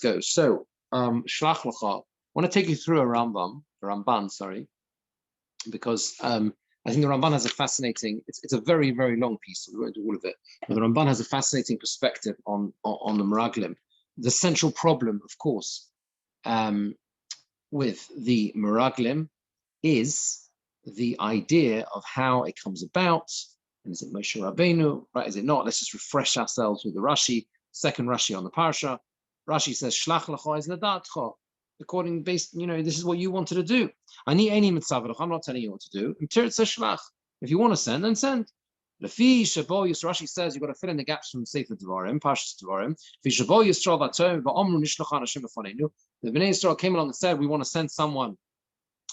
go. So, Shelach Lecha. I want to take you through a Ramban, sorry, because I think the Ramban has a fascinating. It's a very, very long piece, so we won't do all of it. But the Ramban has a fascinating perspective on the Meraglim. The central problem, of course, with the Meraglim is the idea of how it comes about. And is it Moshe Rabbeinu, right? Is it not? Let's just refresh ourselves with the Rashi, second Rashi on the Parsha. Rashi says, Shelach Lecha is Nadatcha. According, based, this is what you wanted to do. I'm not telling you what to do. If you want to send, then send. Rashi says you've got to fill in the gaps from Sefer Devarim, Parshas Devarim. The Bnei Yisrael came along and said, we want to send someone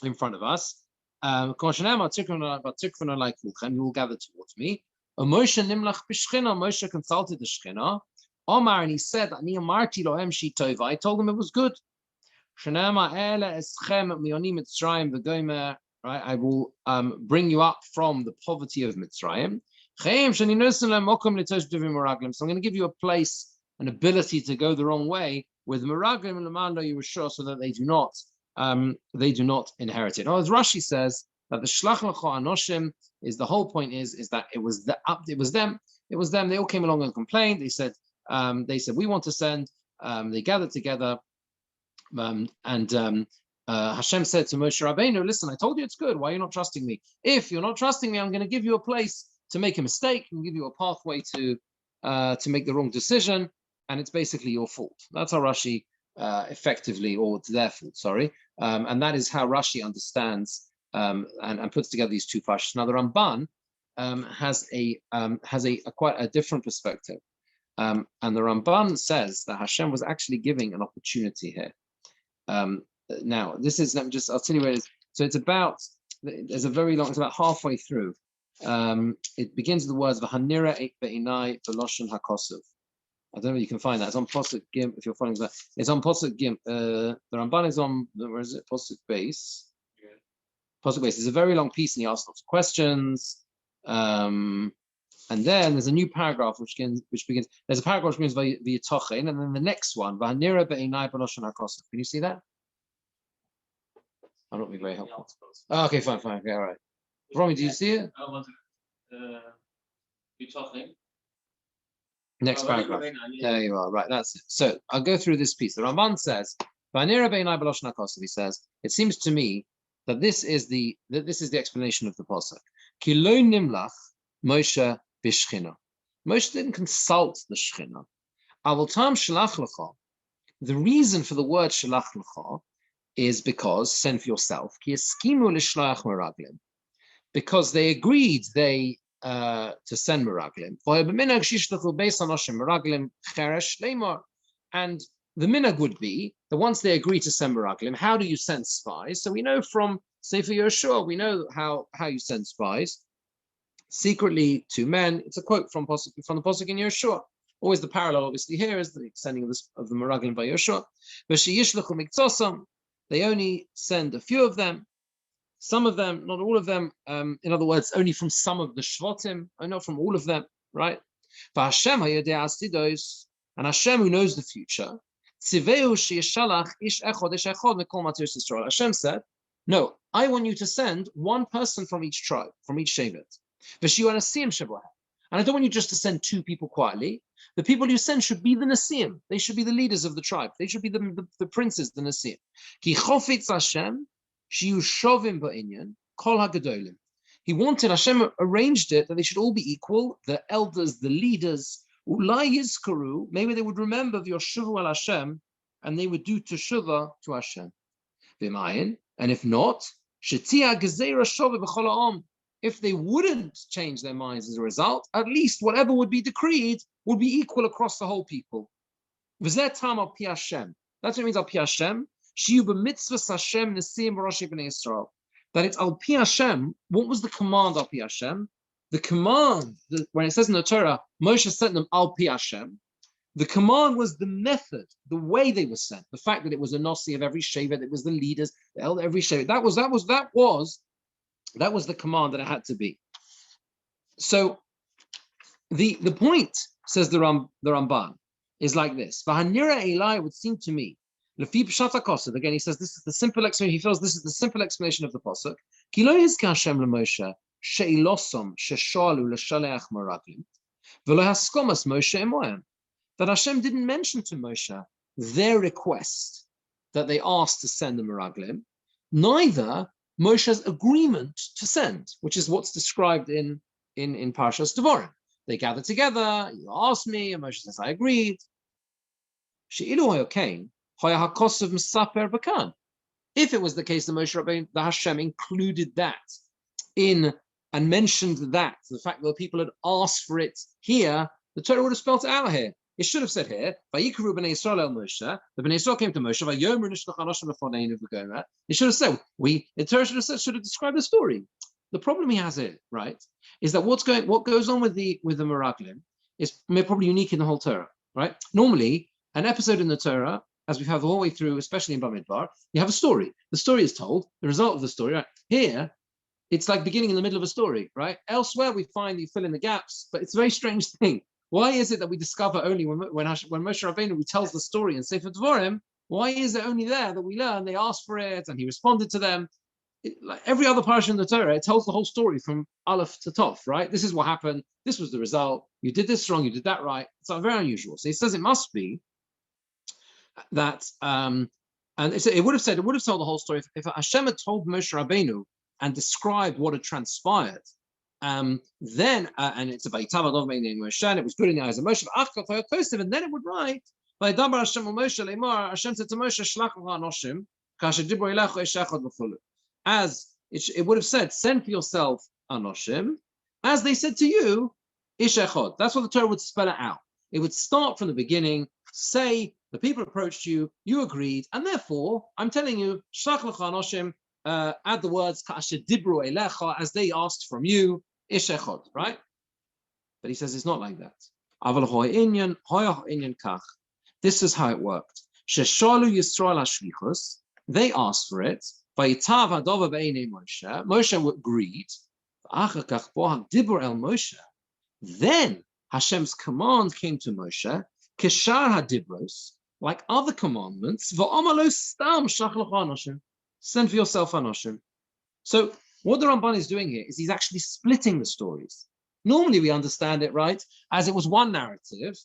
in front of us. You will gather towards me. Moshe consulted the Shekhinah. Omar, and he said, I told them it was good. Right, I will bring you up from the poverty of Mitzrayim. So I'm going to give you a place, an ability to go the wrong way with Meraglim and Lamando Yerushah, so that they do not inherit it. Now, as Rashi says, that the Shelach Lecha Anoshim is the whole point is that it was them. They all came along and complained. They said we want to send. They gathered together. And Hashem said to Moshe Rabbeinu, listen, I told you it's good. Why are you not trusting me? If you're not trusting me, I'm going to give you a place to make a mistake and give you a pathway to make the wrong decision. And it's basically your fault. That's how Rashi effectively, or it's their fault, sorry. And that is how Rashi understands and puts together these two Parshas. Now, the Ramban has a quite a different perspective. And the Ramban says that Hashem was actually giving an opportunity here. Now, this is, I'll tell you where it is. So it's about halfway through. It begins with the words, V'hanira eit be'inai v'loshen hakosov. I don't know if you can find that. It's on Posuk Gim, if you're finding that. It's on Posuk Gim. The Ramban is on, where is it? Posuk Base. Yeah. Posuk Base. It's a very long piece, and he asks lots of questions. And then there's a new paragraph which begins. There's a paragraph which begins v'yitochin, and then the next one, V'hanira be'inai v'loshen hakosov. Can you see that? I'm not being very helpful. Oh, okay, fine. Okay, all right. Romy, do you see it? I want to next paragraph. There you are. Right, that's it. So I'll go through this piece. The Ramban says, he says, it seems to me that this is the explanation of the pasuk. Ki lo nimlach Moshe b'shchina. Moshe didn't consult the Shechina. Avoltam Shelach Lecha. The reason for the word Shelach Lecha is because, send for yourself, ki eskimu l'shloach meraglim, because they agreed to send meraglim. And the minhag would be that once they agree to send meraglim, how do you send spies? So we know from Sefer Yehoshua, we know how you send spies. Secretly, 2 men. It's a quote from the Pasuk in Yehoshua. Always the parallel, obviously, here is the sending of the meraglim by Yehoshua. They only send a few of them, some of them, not all of them. In other words, only from some of the Shvatim, not from all of them, right? And Hashem, who knows the future, Hashem said, no, I want you to send one person from each tribe, from each Shevet. And I don't want you just to send 2 people quietly. The people you send should be the Nasiim. They should be the leaders of the tribe. They should be the princes, the Nasiim. Ki chofetz Hashem, sheyushovim ba'inyan, kol hagadolim. He wanted, Hashem arranged it that they should all be equal, the elders, the leaders. Ulai yizkaru, maybe they would remember v'yoshuvu al Hashem, and they would do teshuvah to Hashem. V'mayin, and if not, shetia gezeira shove b'chol ha'om. If they wouldn't change their minds as a result, at least whatever would be decreed would be equal across the whole people. That's what it means, al pi Hashem. That it's al pi Hashem. What was the command al pi Hashem? The command, when it says in the Torah, Moshe sent them al pi Hashem. The command was the method, the way they were sent. The fact that it was a Nasi of every Shevet, it was the leaders, the elder every Shevet. That was the command that it had to be. So the point, says the Ramban, is like this. V'hanira Eli, would seem to me, Lefi Pshat HaKosov, again, he says this is the simple explanation, he feels this is the simple explanation of the Pasuk. Ki lo yizkar Hashem leMoshe she'ilosom sheshalu l'shaleach meraglim, v'lo haskomas Moshe emoyam. That Hashem didn't mention to Moshe their request that they asked to send the meraglim, neither Moshe's agreement to send, which is what's described in Parshas Devarim. They gather together, you asked me, and Moshe says, I agreed. If it was the case that Moshe Rabbeinu, the Hashem included that in and mentioned that, the fact that the people had asked for it here, the Torah would have spelled it out here. It should have said here, Vayikru b'nei Yisrael el Moshe, the b'nei Yisrael came to Moshe, Vayomer nishlach anoshim lefoneinu v'gomer. It should have said, the Torah should have described the story. The problem he has here, right, is that what goes on with the Meraglim is probably unique in the whole Torah, right? Normally, an episode in the Torah, as we have the whole way through, especially in Bamidbar, you have a story. The story is told, the result of the story, right? Here, it's like beginning in the middle of a story, right? Elsewhere, we find you fill in the gaps, but it's a very strange thing. Why is it that we discover only when Moshe Rabbeinu tells the story in Sefer Devarim? Why is it only there that we learn they asked for it and he responded to them? Like every other parsha in the Torah, it tells the whole story from Aleph to Tov, right? This is what happened. This was the result. You did this wrong. You did that right. It's very unusual. So he says it must be that, and it would have told the whole story if Hashem had told Moshe Rabbeinu and described what had transpired. Then and it's about Moshe, and it was good in the eyes of Moshe. And then it would write, Hashem said to Moshe, Shelach Lecha anoshim, as it would have said, send for yourself anoshim, as they said to you, ish echad. That's what the Torah would spell it out. It would start from the beginning, say the people approached you, you agreed, and therefore I'm telling you, Shelach Lecha anoshim. Add the words dibru elecha, as they asked from you, ish echad, right? But he says it's not like that. This is how it worked. Sheshalu Yisrael hashlichus, they asked for it. Moshe agreed. Then Hashem's command came to Moshe, keshar hadibros, like other commandments. Send for yourself anoshim. So what the Ramban is doing here is he's actually splitting the stories. Normally we understand it, right, as it was one narrative,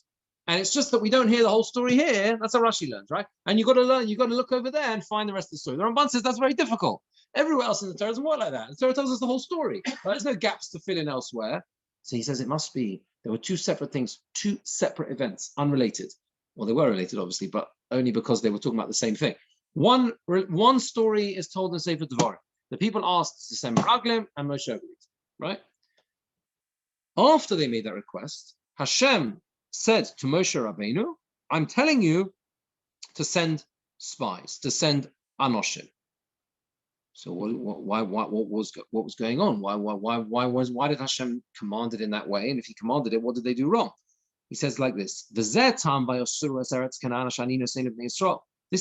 and it's just that we don't hear the whole story here. That's how Rashi learns, right? And you've got to look over there and find the rest of the story. The Ramban says that's very difficult. Everywhere else in the Torah doesn't work like that. The Torah tells us the whole story. Right? There's no gaps to fill in elsewhere. So he says it must be there were two separate things, two separate events, unrelated. Well, they were related, obviously, but only because they were talking about the same thing. One story is told in Sefer Devarim. The people asked to send Meraglim, and Moshe agreed, right? After they made that request, Hashem said to Moshe Rabbeinu, I'm telling you to send spies, to send anoshim. So why what was going on? Why did Hashem command it in that way? And if he commanded it, what did they do wrong? He says like this: This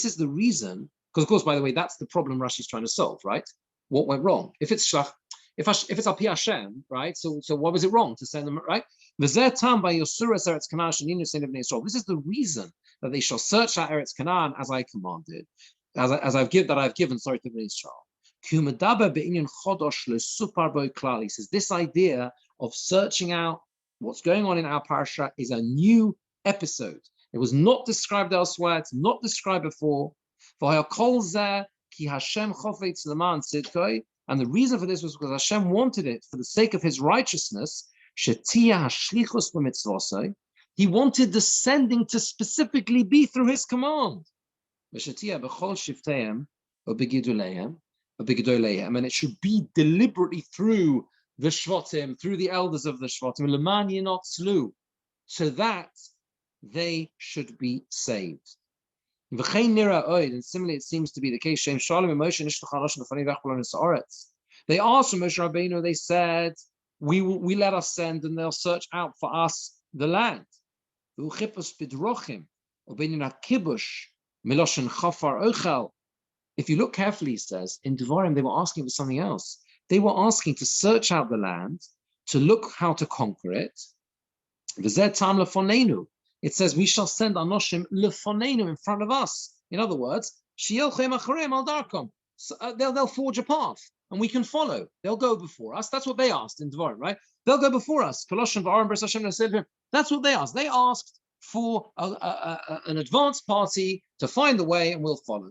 is the reason, because of course, by the way, that's the problem Rashi's trying to solve, right? What went wrong? If it's Shlach, if it's Al Pi Hashem, right? So what was it wrong to send them, right? This is the reason that they shall search out Eretz Canaan as I commanded, as I've given. Sorry, to Israel. He says this idea of searching out what's going on in our parsha is a new episode. It was not described elsewhere. It's not described before. And the reason for this was because Hashem wanted it for the sake of his righteousness. He wanted the sending to specifically be through his command. And it should be deliberately through the Shvatim, through the elders of the Shvatim, so that they should be saved. And similarly, it seems to be the case. They asked Moshe Rabbeinu, they said, we let us send and they'll search out for us the land. If you look carefully, he says, in Devarim, they were asking for something else. They were asking to search out the land, to look how to conquer it. It says, we shall send anoshim lefonenu, in front of us. In other words, shielchem acharem al darkom. They'll forge a path, and we can follow. They'll go before us. That's what they asked in Devarim, right? They'll go before us. That's what they asked. They asked for an advanced party to find the way, and we'll follow.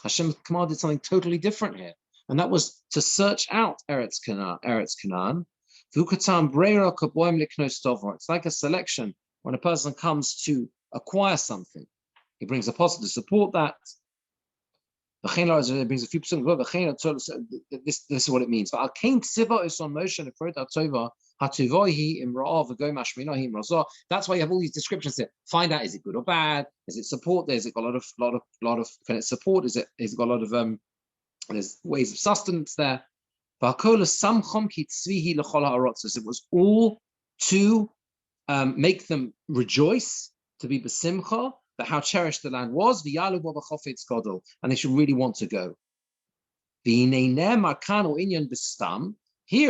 Hashem commanded something totally different here, and that was to search out Eretz Canaan. It's like a selection when a person comes to acquire something. He brings a apostle to support that. It brings a few percent. This is what it means. That's why you have all these descriptions here. Find out, is it good or bad? Is it support? Is it got a lot of can it support? Is it got a lot of there's ways of sustenance there. It was all to make them rejoice, to be besimcha, that how cherished the land was, and they should really want to go. Here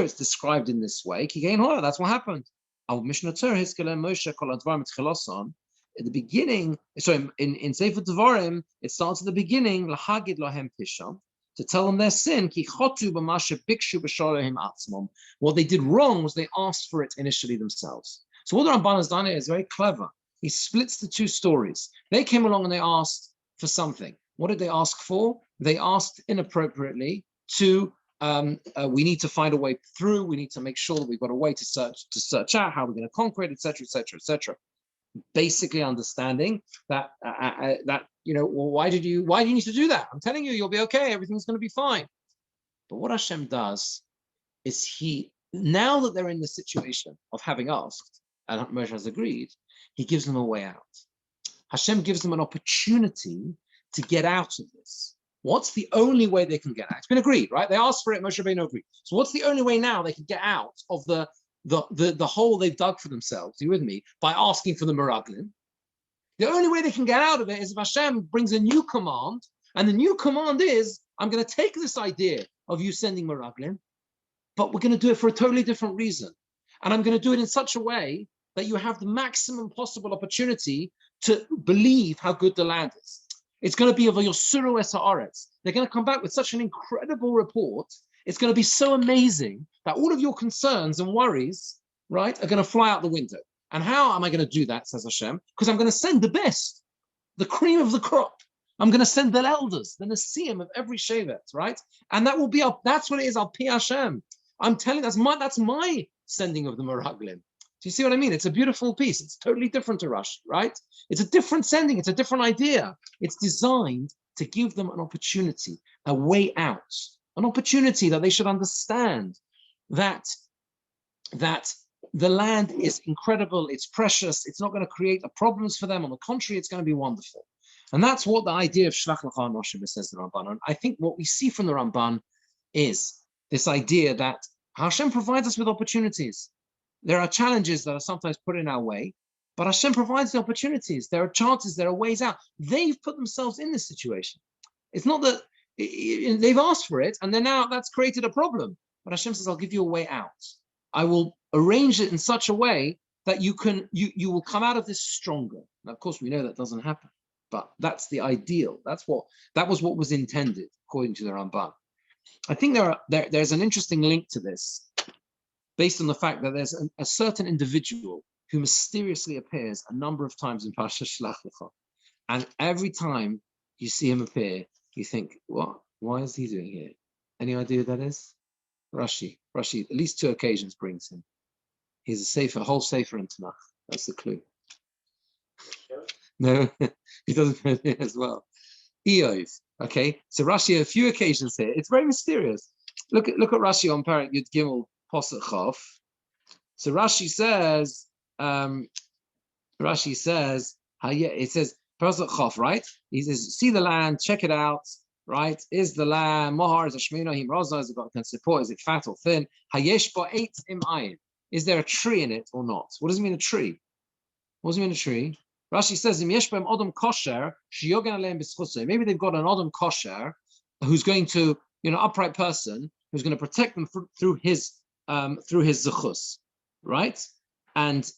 it's described in this way. That's what happened. At the beginning, sorry, in Sefer Devarim, it starts at the beginning, to tell them their sin. What they did wrong was they asked for it initially themselves. So what the Ramban has done here is very clever. He splits the two stories. They came along and they asked for something. What did they ask for? They asked inappropriately to, we need to find a way through. We need to make sure that we've got a way to search out how we're going to conquer it, etc., etc., etc. Basically understanding that, well, why do you need to do that? I'm telling you, you'll be okay. Everything's going to be fine. But what Hashem does is now that they're in the situation of having asked, and Moshe has agreed, he gives them a way out. Hashem gives them an opportunity to get out of this. What's the only way they can get out? It's been agreed, right? They asked for it, Moshe Rabbeinu agreed. So what's the only way now they can get out of the hole they've dug for themselves? Are you with me? By asking for the Meraglim. The only way they can get out of it is if Hashem brings a new command, and the new command is, I'm going to take this idea of you sending Meraglim, but we're going to do it for a totally different reason. And I'm going to do it in such a way that you have the maximum possible opportunity to believe how good the land is. It's going to be of your Suru Es Haaretz. They're going to come back with such an incredible report. It's going to be so amazing that all of your concerns and worries, right, are going to fly out the window. And how am I going to do that, says Hashem? Because I'm going to send the best, the cream of the crop. I'm going to send the elders, the Nesiim of every Shevet, right? And that will be that's what it is, Al Pi Hashem. I'm telling that's my sending of the Meraglim. Do you see what I mean? It's a beautiful piece. It's totally different to Rashi, right? It's a different sending. It's a different idea. It's designed to give them an opportunity, a way out, an opportunity that they should understand that the land is incredible. It's precious. It's not going to create problems for them. On the contrary, it's going to be wonderful. And that's what the idea of Shelach Lecha Anoshim says the Ramban. And I think what we see from the Ramban is this idea that Hashem provides us with opportunities. There are challenges that are sometimes put in our way, but Hashem provides the opportunities. There are chances, there are ways out. They've put themselves in this situation. It's not that they've asked for it, and then now that's created a problem. But Hashem says, I'll give you a way out. I will arrange it in such a way that you will come out of this stronger. Now, of course, we know that doesn't happen, but that's the ideal. That was what was intended, according to the Ramban. I think there's an interesting link to this, based on the fact that there's a certain individual who mysteriously appears a number of times in Parshas Shelach Lecha. And every time you see him appear, you think, what? Why is he doing here? Any idea who that is? Rashi, at least 2 occasions brings him. He's a whole sefer in Tanakh. That's the clue. No, he doesn't know it as well. Eov. Okay, so Rashi, a few occasions here. It's very mysterious. Look at Rashi on Parak Yud Gimel Posach Chof. So Rashi says, it says Posach Chof, right? He says, see the land, check it out, right? Is the land Mohar, is a Shmino, Him Raza, is it got support, is it fat or thin? Hayesh Bo Eit Im Ayin. Is there a tree in it or not? What does it mean a tree? What does it mean a tree? Rashi says, Im Yesh B'em Odom Kosher, Shiyogan Aleim B'schusay. Maybe they've got an Odom Kosher who's going to, upright person who's going to protect them through his zechus, right? And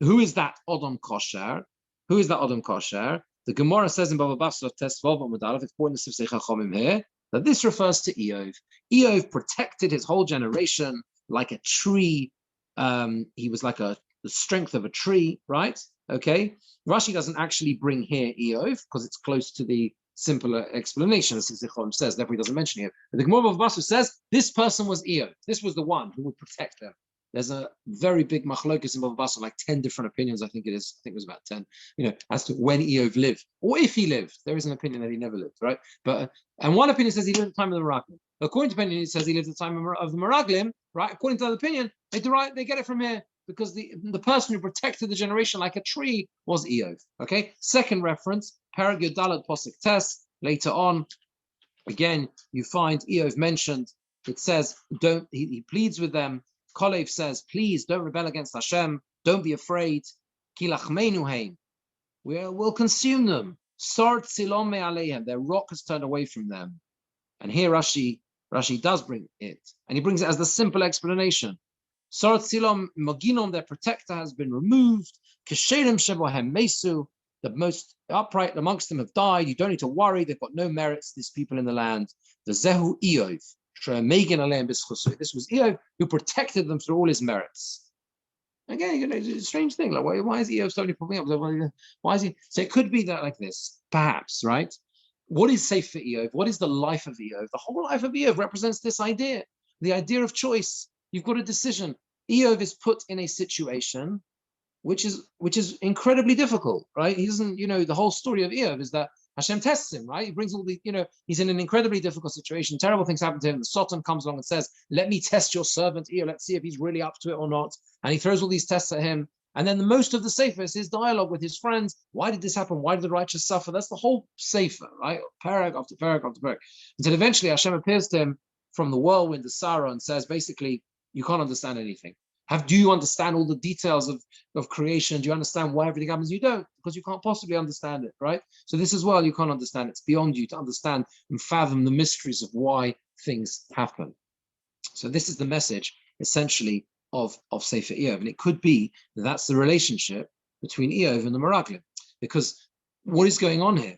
who is that Odom Kosher? Who is that Odom Kosher? The Gemara says in Bava Basra Tes Vav Amud Aleph, it's important to say Chachamim here, that this refers to Eov. Eov protected his whole generation like a tree. He was like the strength of a tree, right? Okay. Rashi doesn't actually bring here Eov because it's close to the simpler explanation, as Zichron says, therefore he doesn't mention it. But the Gemara of Basra says this person was Eov. This was the one who would protect them. There's a very big machlokes in Bava Basra, like 10 different opinions. I think it is. I think it was about 10. As to when Eov lived or if he lived. There is an opinion that he never lived, right? But and one opinion says he lived at the time of the Meraglim. According to opinion, it says he lived at the time of the Meraglim, right? According to the opinion, they get it from here because the person who protected the generation like a tree was Eov. Okay. Second reference, Parag Yodalat Posek Tes. Later on, again, you find Eov mentioned. It says, don't. He pleads with them. Kolev says, please don't rebel against Hashem. Don't be afraid. We'll consume them. Their rock has turned away from them. And here Rashi does bring it. And he brings it as the simple explanation. Sort Silom Moginom, their protector, has been removed. Kesherim Shebohem Mesu, the most upright amongst them have died. You don't need to worry. They've got no merits, these people in the land. The Zehu Eov. This was Eov who protected them through all his merits. Again, it's a strange thing. Like, why is Eov suddenly popping up? Why is he? So it could be that like this, perhaps, right? What is safe for Eov? What is the life of Eov? The whole life of Eov represents this idea, the idea of choice. You've got a decision. Eov is put in a situation which is incredibly difficult, right? He doesn't, the whole story of Eov is that Hashem tests him, right? He brings all the, he's in an incredibly difficult situation. Terrible things happen to him. The Satan comes along and says, let me test your servant Eov. Let's see if he's really up to it or not. And he throws all these tests at him. And then the most of the sefer is his dialogue with his friends. Why did this happen? Why did the righteous suffer? That's the whole sefer, right? Parag after parag after parag. Until eventually Hashem appears to him from the whirlwind, the Sarah, and says, basically, you can't understand anything. Do you understand all the details of creation? Do you understand why everything happens? You don't, because you can't possibly understand it, right? So this as well, you can't understand. It's beyond you to understand and fathom the mysteries of why things happen. So this is the message, essentially, of Sefer Eov. And it could be that that's the relationship between Eov and the Meraglim. Because what is going on here?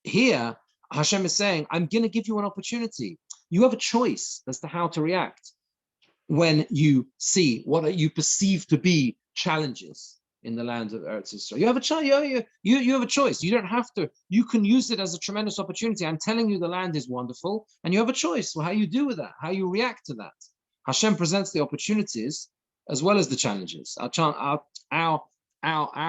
Here, Hashem is saying, I'm going to give you an opportunity. You have a choice as to how to react when you see what you perceive to be challenges in the land of Eretz Yisrael. You have a choice. You have a choice. You don't have to. You can use it as a tremendous opportunity. I'm telling you, the land is wonderful, and you have a choice. Well, how you do with that, how you react to that. Hashem presents the opportunities as well as the challenges. Our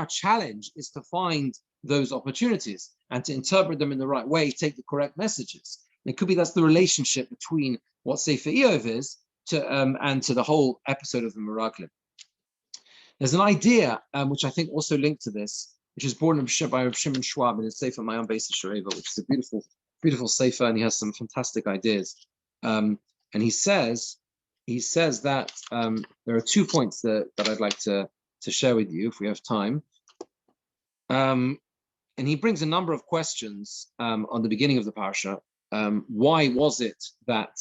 challenge is to find those opportunities and to interpret them in the right way, take the correct messages. And it could be that's the relationship between what Sefer Eov is and to the whole episode of the Meraglim. There's an idea which I think also linked to this, which is born by Rav Shimon Schwab in his Sefer My Own Beis Shareva, which is a beautiful, beautiful Sefer, and he has some fantastic ideas. And he says that there are 2 points that I'd like to share with you if we have time. And he brings a number of questions on the beginning of the parsha. Why was it that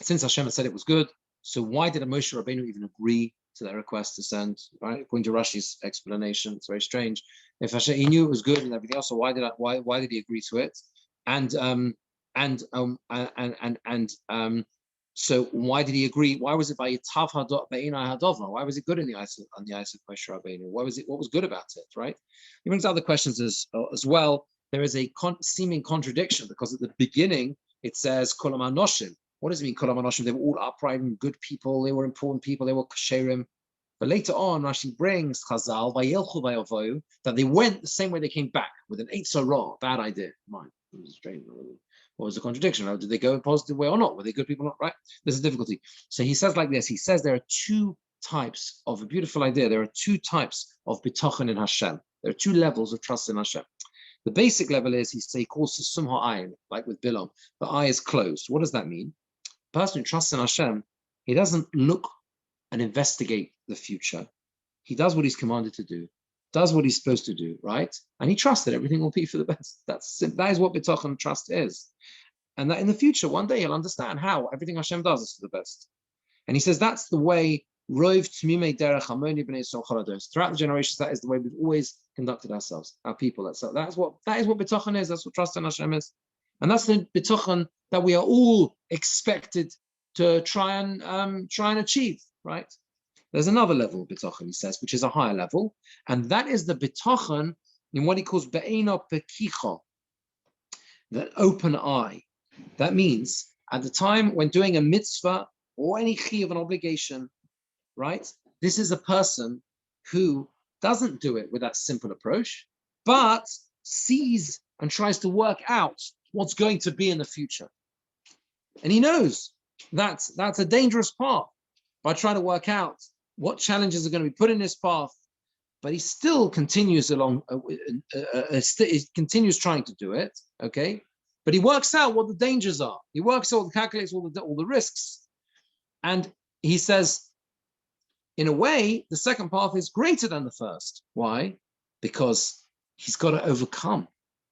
since Hashem had said it was good, so why did Moshe Rabbeinu even agree to that request to send? Right, according to Rashi's explanation, it's very strange. If Hashem, he knew it was good and everything else, so why did he agree to it? So why did he agree? Why was it by Yitav Be'inai Hadova? Why was it good in the eyes of Moshe Rabbeinu? What was good about it? Right? He brings other questions as well. There is a seeming contradiction because at the beginning it says Kol Ha'anoshim. What does it mean, Kol Ha'anoshim? They were all upright and good people. They were important people. They were kasherim. But later on, Rashi brings Chazal Vayelchu Vayavoyu that they went the same way they came back with an Eitz Hara, bad idea. Mine. It was strange. What was the contradiction? Did they go a positive way or not? Were they good people or not? Right? There's a difficulty. So he says like this. He says there are 2 types of a beautiful idea. There are 2 types of bitachon in Hashem. There are 2 levels of trust in Hashem. The basic level is he calls to sum ha'ayin, like with Birnbaum. The eye is closed. What does that mean? The person who trusts in Hashem, he doesn't look and investigate the future. He does what he's commanded to do, does what he's supposed to do, right? And he trusts that everything will be for the best. That is what bitachon trust is. And that in the future, one day he'll understand how everything Hashem does is for the best. And he says that's the way Throughout the generations, that is the way we've always conducted ourselves, our people. That is what bitachon is. That's what trust in Hashem is, and that's the bitachon that we are all expected to try and achieve. Right? There's another level of bitachon, he says, which is a higher level, and that is the bitachon in what he calls be'ena pekicha, that open eye. That means at the time when doing a mitzvah or any chiyuv, an obligation, right? This is a person who doesn't do it with that simple approach, but sees and tries to work out what's going to be in the future. And he knows that's a dangerous path by trying to work out what challenges are going to be put in his path, but he still continues along, he continues trying to do it, okay? But he works out what the dangers are. He works out, calculates all the risks. And he says, in a way, the second path is greater than the first. Why? Because he's got to overcome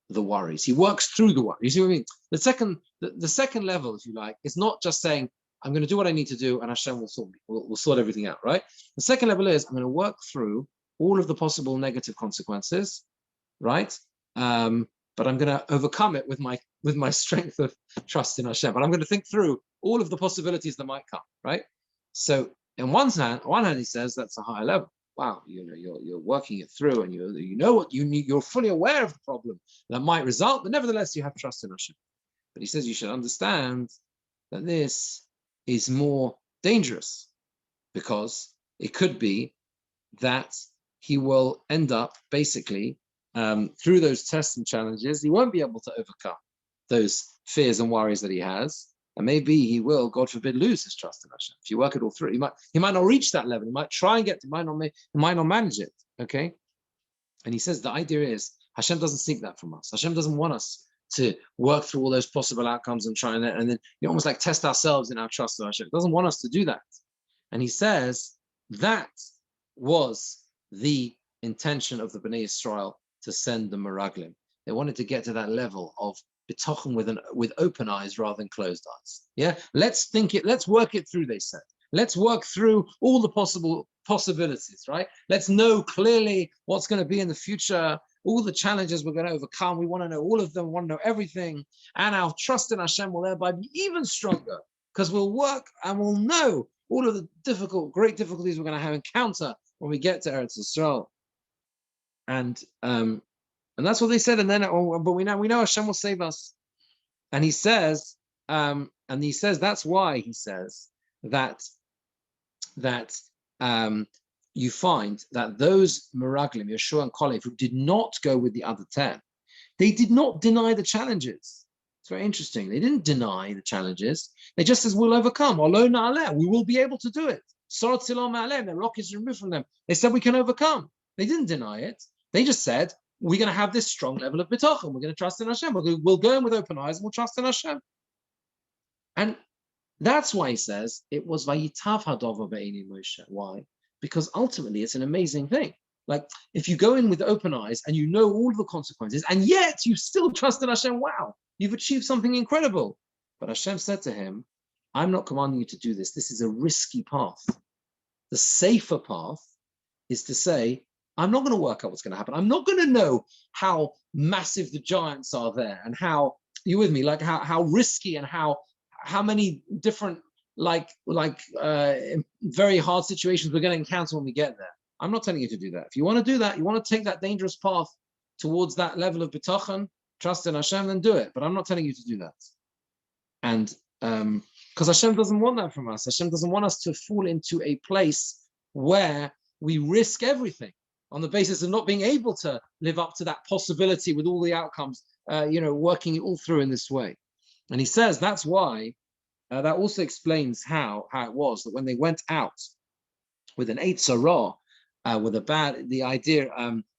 the worries. He works through the worries. You see what I mean? The second level, if you like, is not just saying, I'm going to do what I need to do and Hashem will sort everything out, right? The second level is, I'm going to work through all of the possible negative consequences, right? But I'm going to overcome it with my strength of trust in Hashem. But I'm going to think through all of the possibilities that might come, right? So on one hand, he says that's a higher level. Wow, you're working it through, and you know what you need. You're fully aware of the problem that might result, but nevertheless you have trust in Hashem. But he says you should understand that this is more dangerous, because it could be that he will end up basically through those tests and challenges, he won't be able to overcome those fears and worries that he has. And maybe he will, God forbid, lose his trust in Hashem. If you work it all through, he might not reach that level. He might try and he might not manage it. Okay. And he says the idea is Hashem doesn't seek that from us. Hashem doesn't want us to work through all those possible outcomes and try and then almost like test ourselves in our trust in Hashem. He doesn't want us to do that. And he says that was the intention of the Bnei Yisrael to send the Meraglim. They wanted to get to that level of bitachon with open eyes rather than closed eyes. Yeah, let's work it through, they said. Let's work through all the possibilities, right? Let's know clearly what's going to be in the future, all the challenges we're going to overcome. We want to know all of them, we want to know everything. And our trust in Hashem will thereby be even stronger, because we'll work and we'll know all of the great difficulties we're going to have encounter when we get to Eretz Yisrael. And that's what they said. And then, but we know Hashem will save us. And he says, that's why he says that you find that those Meraglim, Yeshua and Kalev, who did not go with the other 10, they did not deny the challenges. It's very interesting. They didn't deny the challenges. They just says, we'll overcome. We will be able to do it. The rock is removed from them. They said we can overcome. They didn't deny it. They just said, we're going to have this strong level of bitachon. We're going to trust in Hashem. We'll go in with open eyes and we'll trust in Hashem. And that's why he says it was Vayitav Hadova Be'eni Moshe. Why? Because ultimately it's an amazing thing. Like if you go in with open eyes and you know all the consequences, and yet you still trust in Hashem, wow, you've achieved something incredible. But Hashem said to him, I'm not commanding you to do this. This is a risky path. The safer path is to say, I'm not going to work out what's going to happen. I'm not going to know how massive the giants are there and how, you with me, like how risky and how many different very hard situations we're going to encounter when we get there. I'm not telling you to do that. If you want to do that, you want to take that dangerous path towards that level of bitachon, trust in Hashem, then do it. But I'm not telling you to do that. And because Hashem doesn't want that from us. Hashem doesn't want us to fall into a place where we risk everything on the basis of not being able to live up to that possibility with all the outcomes, working it all through in this way. And he says that's why, that also explains how it was that when they went out with an Eitz Hara, the idea,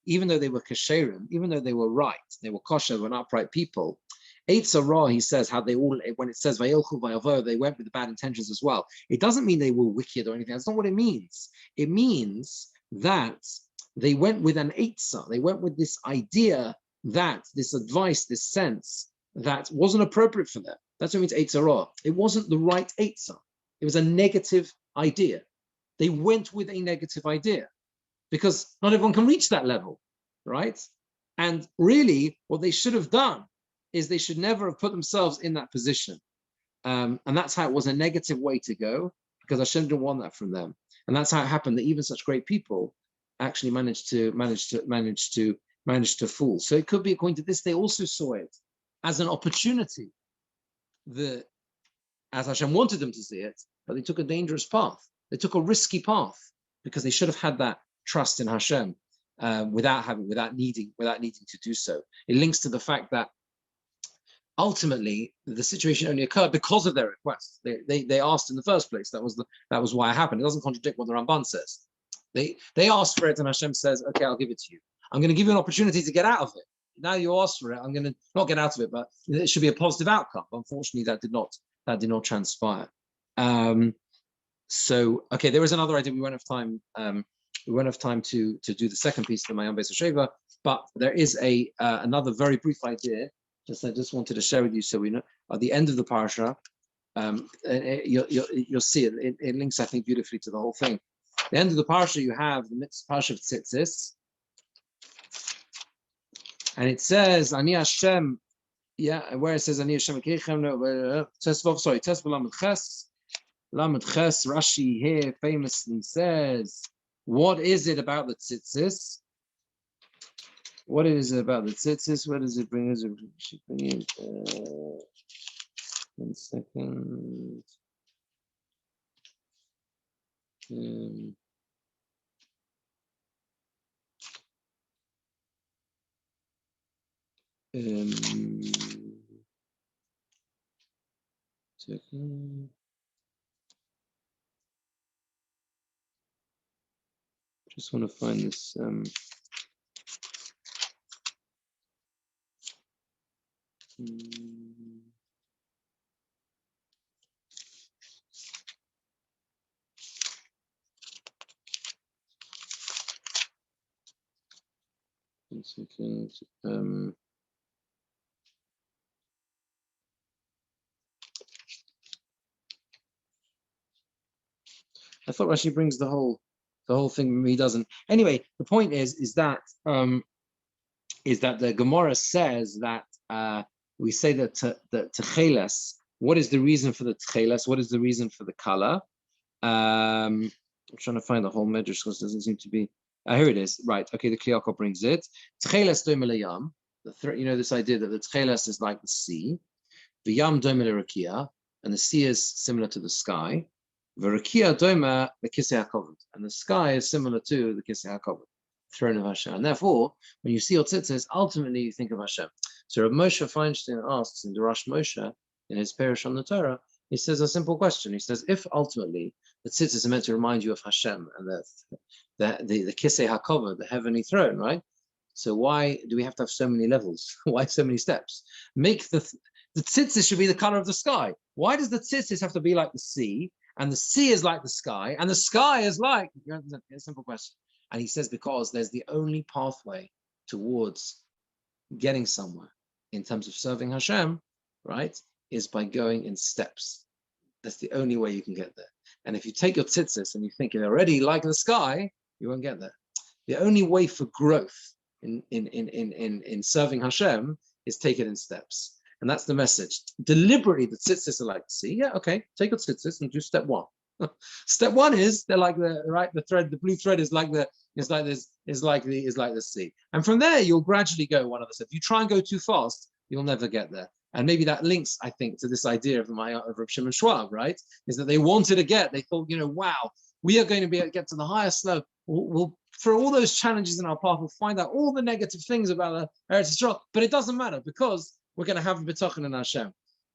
even though they were kasherim, even though they were right, they were kosher, they were upright people, Eitz Hara, he says, how they all, when it says Vayelchu Vayavo, they went with the bad intentions as well. It doesn't mean they were wicked or anything. That's not what it means. It means that they went with an eitzah. They went with this idea, that this advice, this sense that wasn't appropriate for them. That's what it means eitzah. It wasn't the right eitzah. It was a negative idea. They went with a negative idea because not everyone can reach that level, right? And really, what they should have done is they should never have put themselves in that position. And that's how it was a negative way to go, because Hashem didn't want that from them. And that's how it happened that even such great people actually managed to fall. So it could be, according to this, they also saw it as an opportunity, as Hashem wanted them to see it, but they took a dangerous path. They took a risky path because they should have had that trust in Hashem without needing to do so. It links to the fact that ultimately the situation only occurred because of their request. They asked in the first place. That was why it happened. It doesn't contradict what the Ramban says. They asked for it, and Hashem says, "Okay, I'll give it to you. I'm going to give you an opportunity to get out of it. Now you asked for it. I'm going to not get out of it, but it should be a positive outcome." Unfortunately, that did not transpire. So okay, there is another idea. We won't have time. We won't have time to do the second piece of the Mayan Beis Sheva, but there is another very brief idea. I just wanted to share with you, so we know at the end of the parsha, you'll see it. It links, I think, beautifully to the whole thing. At the end of the parsha, you have the parsha of Tzitzis, and it says, "Ani Hashem." Yeah, where it says "Ani Hashem Ekeichem," sorry, Tesvav Lamed Ches. Rashi here famously says, "What is it about the Tzitzis? What is it about the Tzitzis? What does it bring us? One second. Second. Just want to find this. One second. I thought Rashi brings the whole thing. He doesn't. Anyway, the point is that the Gemara says that we say that the techeles. What is the reason for the techeles? What is the reason for the color? I'm trying to find the whole medrash because it doesn't seem to be. Here it is. Right. Okay. The Kli Yakov brings it. Techeles doimel yam. This idea that the techeles is like the sea. The yam doimel rakia, and the sea is similar to the sky. V'rakia doima the kisei hakavod, and the sky is similar to the kisei hakavod, throne of Hashem. And therefore, when you see your tzitzis, ultimately you think of Hashem. So Rabbi Moshe Feinstein asks in Darash Moshe in his Parish on the Torah, he says a simple question. He says, if ultimately the tzitzis are meant to remind you of Hashem and the kisei hakavod, the heavenly throne, right? So why do we have to have so many levels? Why so many steps? Make the tzitzis should be the color of the sky. Why does the tzitzis have to be like the sea? And the sea is like the sky, and the sky is like, a simple question. And he says, because there's the only pathway towards getting somewhere in terms of serving Hashem, right, is by going in steps. That's the only way you can get there. And if you take your tzitzis and you think you're already like the sky, you won't get there. The only way for growth in serving Hashem is take it in steps. And that's the message. Deliberately, the tzitzis are like the sea. Yeah, okay, take your tzitzis and do step one. Step one is they're like the thread, the blue thread is like the sea. And from there, you'll gradually go one other step. If you try and go too fast, you'll never get there. And maybe that links, I think, to this idea of Reb Shimon Schwab, right? Is that they wanted to get, they thought, wow, we are going to be able to get to the highest level. We'll throw all those challenges in our path. We'll find out all the negative things about Eretz Yisrael, but it doesn't matter because we're going to have bitachon in Hashem.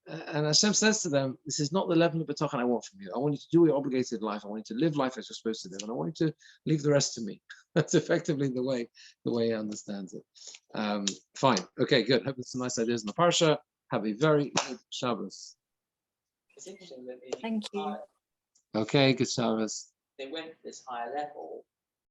And Hashem says to them, this is not the level of bitachon I want from you. I want you to do your obligated life. I want you to live life as you're supposed to live. And I want you to leave the rest to me. That's effectively the way he understands it. Fine. Okay, good. Hope it's some nice ideas in the Parsha. Have a very good Shabbos. Thank you. Okay, good Shabbos. They went this higher level